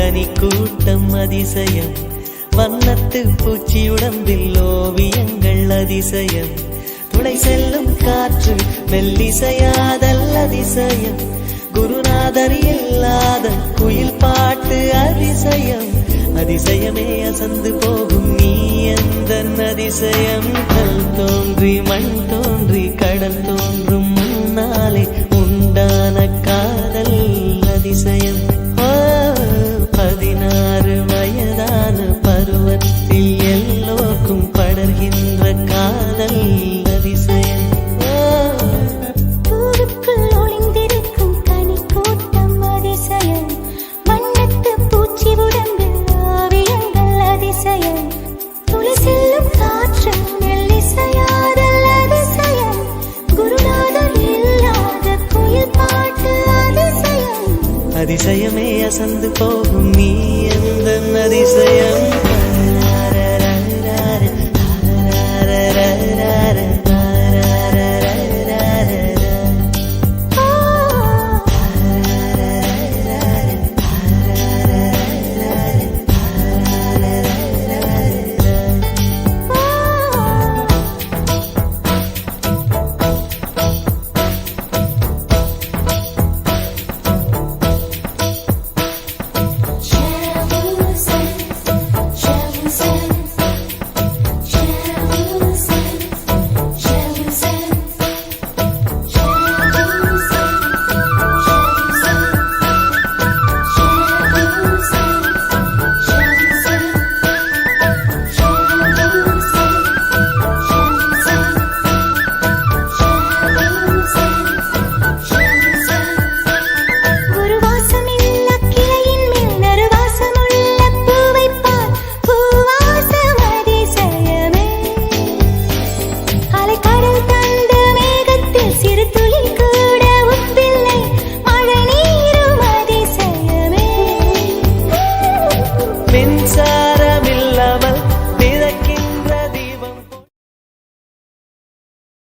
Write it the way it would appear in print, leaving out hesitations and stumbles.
கனி கூட்டம் அதிசயம், வண்ணத்து பூச்சி உடம்பில் ஓவியங்கள் அதிசயம், துளை செல்லும் காற்று மெல்லிசையாதல் அதிசயம், குருநாதர் இல்லாத குயில் பாட்டு அதிசயம், அதிசயமே அசந்து போகும் நீ எந்த அதிசயம். கல் தோன்றி மண் தோன்றி கடல் தோன்றும் முன்னாலே உண்டான காதல் அதிசயம். 16 வயதான பருவத்தில் எல்லோருக்கும் படர்கின்ற காதல் அதிசயம். ஊருக்குள் ஒளிந்திருக்கும் கனி கூட்டம் அதிசயம், வண்ணத்து பூச்சி உடம்பில் ஓவியங்கள் அதிசயம், துளி செல்லும் காற்று மெல்லிசையாதல் அதிசயம், குருநாதர் இல்லாத குயில் பாட்டு அதிசயம், அதிசயமே அசந்து போகும் நீ எந்த அதிசயம்.